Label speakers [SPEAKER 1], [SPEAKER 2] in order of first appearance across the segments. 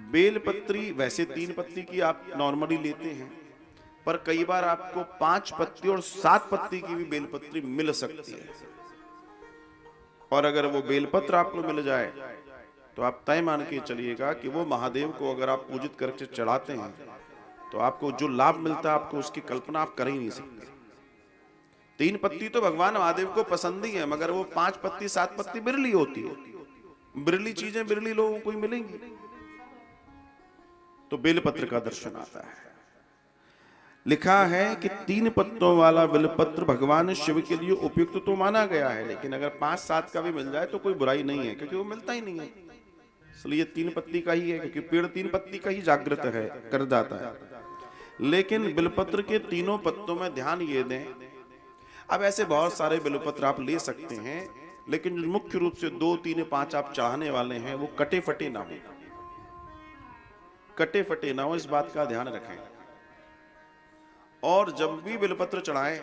[SPEAKER 1] बेलपत्री वैसे 3 पत्ती की आप नॉर्मली लेते हैं, पर कई बार आपको 5 पत्ती और 7 पत्ती की भी बेलपत्री मिल सकती है। और अगर वो बेलपत्र आपको मिल जाए तो आप तय मान के चलिएगा कि वो महादेव को अगर आप पूजित करके चढ़ाते हैं तो आपको जो लाभ मिलता है, आपको उसकी कल्पना आप कर ही नहीं सकते। 3 पत्ती तो भगवान महादेव को पसंद ही है, मगर वो 5 पत्ती 7 पत्ती बिरली होती है। बिरली चीजें बिरली लोगों को ही मिलेंगी। तो बेलपत्र का दर्शन आता है। लिखा है कि 3 पत्तों वाला बेलपत्र भगवान शिव के लिए उपयुक्त तो माना गया है, लेकिन अगर 5-7 का भी मिल जाए तो कोई बुराई नहीं है, क्योंकि वो मिलता ही नहीं है। इसलिए 3 पत्ती का ही है, क्योंकि पेड़ 3 पत्ती का ही जागृत है, कर जाता है। लेकिन बेलपत्र के तीनों पत्तों में ध्यान ये दें, अब ऐसे बहुत सारे बेलपत्र आप ले सकते हैं, लेकिन मुख्य रूप से 2, 3, 5 आप चाहने वाले हैं वो कटे फटे ना हो। कटे फटे ना हो, इस बात का ध्यान रखें। और जब भी बेलपत्र चढ़ाएं,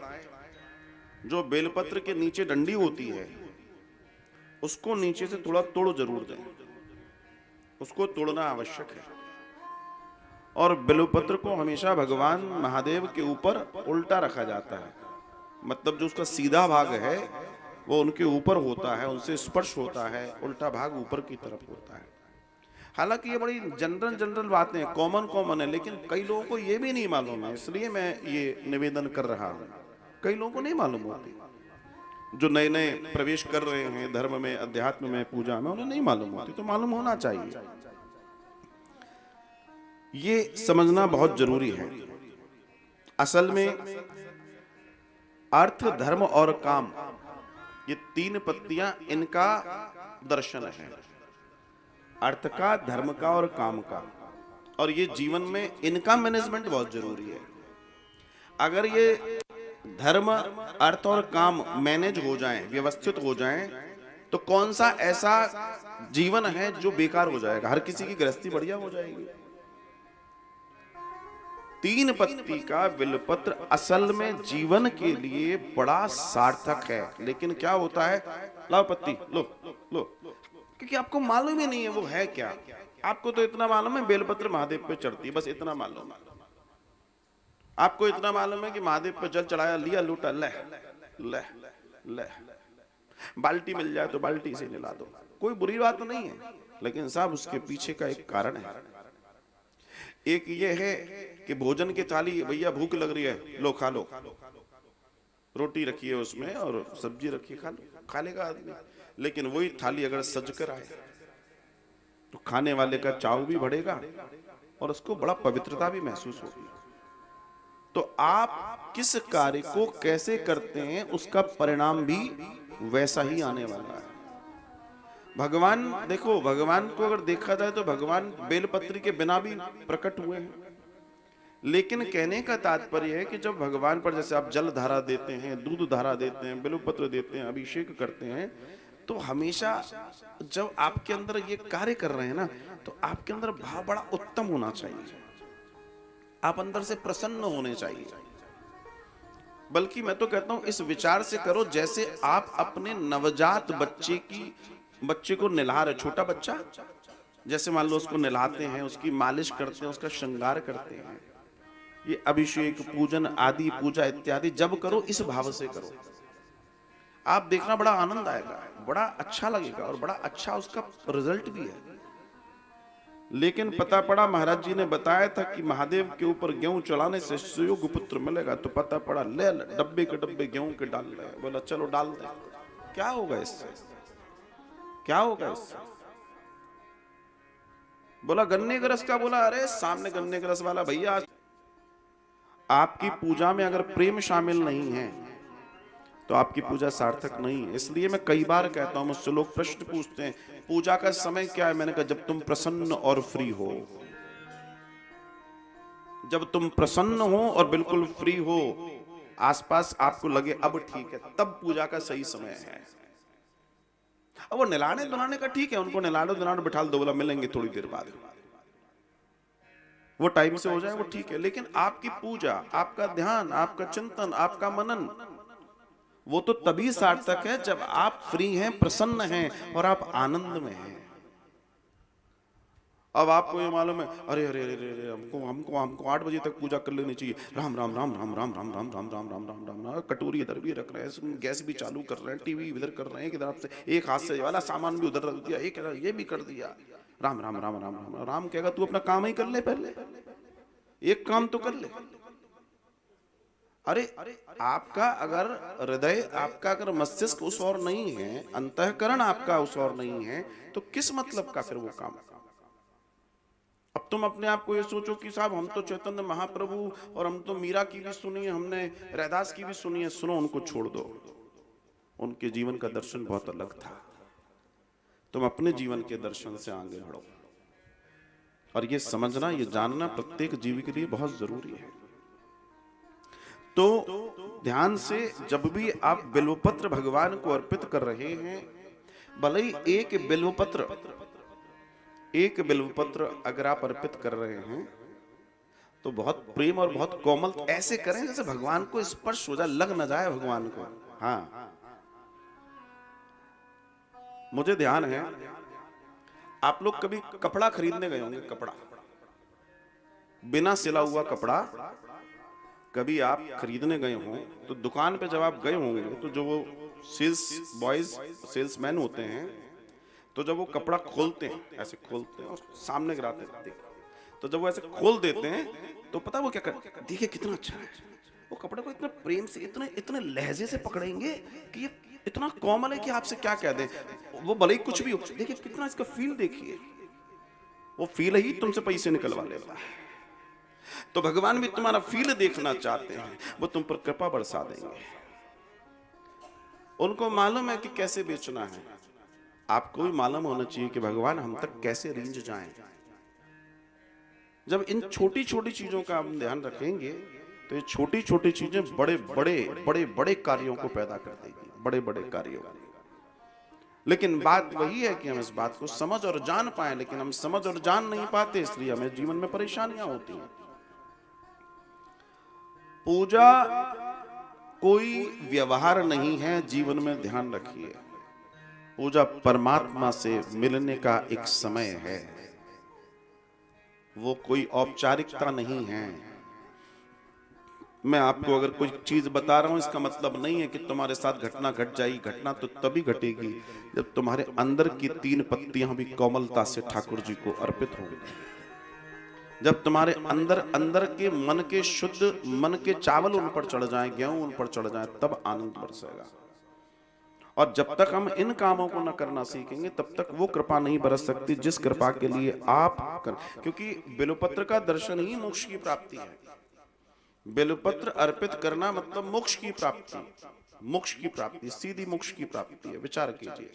[SPEAKER 1] जो बेलपत्र के नीचे डंडी होती है उसको नीचे से थोड़ा तोड़ जरूर दें, उसको तोड़ना आवश्यक है। और बेलपत्र को हमेशा भगवान महादेव के ऊपर उल्टा रखा जाता है, मतलब जो उसका सीधा भाग है वो उनके ऊपर होता है, उनसे स्पर्श होता है, उल्टा भाग ऊपर की तरफ होता है। हालांकि ये बड़ी जनरल बातें हैं, कॉमन है, लेकिन कई लोगों को ये भी नहीं मालूम है, इसलिए मैं ये निवेदन कर रहा हूं। कई लोगों को नहीं मालूम होती, जो नए नए प्रवेश कर रहे हैं धर्म में, अध्यात्म में, पूजा में, उन्हें नहीं मालूम होती, तो मालूम होना चाहिए। ये समझना बहुत जरूरी है। असल में अर्थ, धर्म और काम, ये 3 पत्तियां, इनका दर्शन है। अर्थ का, धर्म का और काम का। और ये जीवन में इनका मैनेजमेंट बहुत जरूरी है। अगर ये धर्म, अर्थ और काम मैनेज हो जाएं, व्यवस्थित हो जाएं, तो कौन सा ऐसा जीवन है जो बेकार हो जाएगा? हर किसी की गृहस्थी बढ़िया हो जाएगी। 3 पत्ती का बिल्वपत्र असल में जीवन के लिए बड़ा सार्थक है। लेकिन क्या होता है, लाओ पत्ती, लो लो, क्योंकि आपको मालूम ही नहीं है वो है क्या। आपको तो इतना मालूम है बेलपत्र महादेव पे चढ़ती है, बस इतना मालूम है। आपको इतना मालूम है कि महादेव पे जल चढ़ाया, लिया, लूटा, ले ले ले, बाल्टी मिल जाए तो बाल्टी से निला दो, कोई बुरी बात नहीं है, लेकिन साहब उसके पीछे का एक कारण है। एक ये है कि भोजन की थाली, भैया भूख लग रही है, लो खा लो, रोटी रखी है उसमें और सब्जी रखी, खा लो, खा लेगा आदमी। लेकिन वही थाली अगर सज कर आए तो खाने वाले का चाव भी बढ़ेगा और उसको बड़ा पवित्रता भी महसूस होगी। तो आप किस कार्य को कैसे करते हैं उसका परिणाम भी वैसा ही आने वाला है। भगवान, देखो, भगवान को अगर देखा जाए तो भगवान बेलपत्री के बिना भी प्रकट हुए हैं। लेकिन कहने का तात्पर्य है कि जब भगवान पर जैसे आप जल धारा देते हैं, दूध धारा देते हैं, बेलपत्र देते हैं, अभिषेक करते हैं, तो हमेशा जब आपके अंदर ये कार्य कर रहे हैं ना, तो आपके अंदर भाव बड़ा उत्तम होना चाहिए, आप अंदर से प्रसन्न होने चाहिए। बल्कि मैं तो कहता हूं इस विचार से करो जैसे आप अपने नवजात बच्चे को निला रहे, छोटा बच्चा, जैसे मान लो उसको नहलाते हैं, उसकी मालिश करते हैं, उसका श्रृंगार करते हैं, ये अभिषेक, पूजन आदि, पूजा इत्यादि जब करो इस भाव से करो, आप देखना बड़ा आनंद आएगा, बड़ा अच्छा लगेगा और बड़ा अच्छा उसका रिजल्ट भी है। लेकिन पता पड़ा, महाराज जी ने बताया था कि महादेव के ऊपर गेहूं चढ़ाने से सुयोग पुत्र मिलेगा, तो पता पड़ा ले डब्बे के डब्बे गेहूं के डाल रहे। बोला चलो डाल दे, क्या होगा इससे, क्या होगा इससे? बोला गन्ने का रस का। बोला अरे सामने गन्ने का रस वाला भैया, आपकी पूजा में अगर प्रेम शामिल नहीं है तो आपकी पूजा सार्थक नहीं है। इसलिए मैं कई बार कहता हूं, मुझसे लोग प्रश्न पूछते हैं पूजा का समय क्या है, मैंने कहा जब तुम प्रसन्न और फ्री हो, जब तुम प्रसन्न हो और बिल्कुल फ्री हो, आसपास आपको लगे अब ठीक है, तब पूजा का सही समय है। अब वो नहलाने धुलाने का ठीक है, उनको नहलाने धुलाने बिठा दो, बोला मिलेंगे थोड़ी देर बाद, वो टाइम से हो जाए वो ठीक है। लेकिन आपकी पूजा, आपका ध्यान, आपका चिंतन, आपका मनन, वो तो तभी सार्थक है जब आप फ्री हैं, प्रसन्न हैं और आप आनंद में हैं। अब आपको ये मालूम है, अरे अरे अरे अरे हमको हमको हमको 8 बजे तक पूजा कर लेनी चाहिए, राम राम राम राम राम राम राम राम राम राम राम राम राम, कटोरी इधर भी रख रहे हैं, गैस भी चालू कर रहे हैं, टीवी इधर कर रहे हैं, एक तरफ से एक हाथ से वाला सामान भी उधर रख दिया, एक ये भी कर दिया, राम राम राम राम राम। राम कहेगा तू अपना काम ही कर ले, पहले एक काम तो कर ले। अरे आपका अगर हृदय, आपका अगर मस्तिष्क उस और नहीं है, अंतःकरण आपका उस और नहीं है, तो किस मतलब का फिर वो काम। अब तुम अपने आप को ये सोचो कि साहब हम तो चैतन्य महाप्रभु और हम तो मीरा की भी सुनी है, हमने रैदास की भी सुनी है, सुनो उनको छोड़ दो, उनके जीवन का दर्शन बहुत अलग था। तुम अपने जीवन के दर्शन से आगे बढ़ो, और ये समझना, ये जानना प्रत्येक जीव के लिए बहुत जरूरी है। तो ध्यान से जब भी आप बिल्वपत्र भगवान को अर्पित कर रहे हैं, भले ही एक बिल्वपत्र अगर आप अर्पित कर रहे हैं तो बहुत प्रेम और बहुत कोमल ऐसे करें जैसे भगवान को स्पर्श हो जाए, लग न जाए भगवान को। हाँ, मुझे ध्यान है आप लोग कभी कपड़ा खरीदने गए होंगे, कपड़ा बिना सिला हुआ कपड़ा कभी आप खरीदने गए हों, तो दुकान पे जब आप गए होंगे तो जो वो सेल्स बॉयज, सेल्समैन होते हैं, तो जब वो कपड़ा खोलते हैं, ऐसे खोलते हैं और सामने गिराते हैं, तो जब वो ऐसे खोल देते हैं तो पता वो क्या करते, देखिए कितना अच्छा है, वो कपड़े को इतने प्रेम से, इतने इतने लहजे से पकड़ेंगे कि ये इतना कोमल है कि आपसे क्या कह दें, वो भले ही कुछ भी हो, देखिए कितना इसका फील, देखिए वो फील ही तुमसे पैसे निकलवा लेता है। तो भगवान भी तुम्हारा फील देखना चाहते हैं, वो तुम पर कृपा बरसा देंगे। उनको मालूम है कि कैसे बेचना है, आपको भी मालूम होना चाहिए कि भगवान हम तक कैसे रींझ जाएं। जब इन छोटी छोटी चीजों का हम ध्यान रखेंगे तो ये छोटी छोटी चीजें बड़े बड़े बड़े बड़े कार्यों को पैदा कर देगी, बड़े बड़े कार्यों। लेकिन बात वही है कि हम इस बात को समझ और जान पाए, लेकिन हम समझ और जान नहीं पाते, इसलिए हमें जीवन में परेशानियां होती हैं। पूजा कोई व्यवहार नहीं है, जीवन में ध्यान रखिए। पूजा परमात्मा से मिलने का एक समय है, वो कोई औपचारिकता नहीं है। मैं आपको अगर कोई चीज बता रहा हूं, इसका मतलब नहीं है कि तुम्हारे साथ घटना घट जाएगी। घटना तो तभी घटेगी जब तुम्हारे अंदर की 3 पत्तियां भी कोमलता से ठाकुर जी को अर्पित होंगी, जब तुम्हारे अंदर के मन के शुद्ध मन के चावल उन पर चढ़ जाएं, गेहूं उन पर चढ़ जाएं, तब आनंद बरसेगा। और जब तक हम इन कामों को न करना सीखेंगे तब तक वो कृपा नहीं बरस सकती जिस कृपा के लिए आप कर, क्योंकि बिल्वपत्र का दर्शन ही मोक्ष की प्राप्ति है। बिल्वपत्र अर्पित करना मतलब मोक्ष की प्राप्ति, मोक्ष की प्राप्ति, सीधी मोक्ष की प्राप्ति है। विचार कीजिए।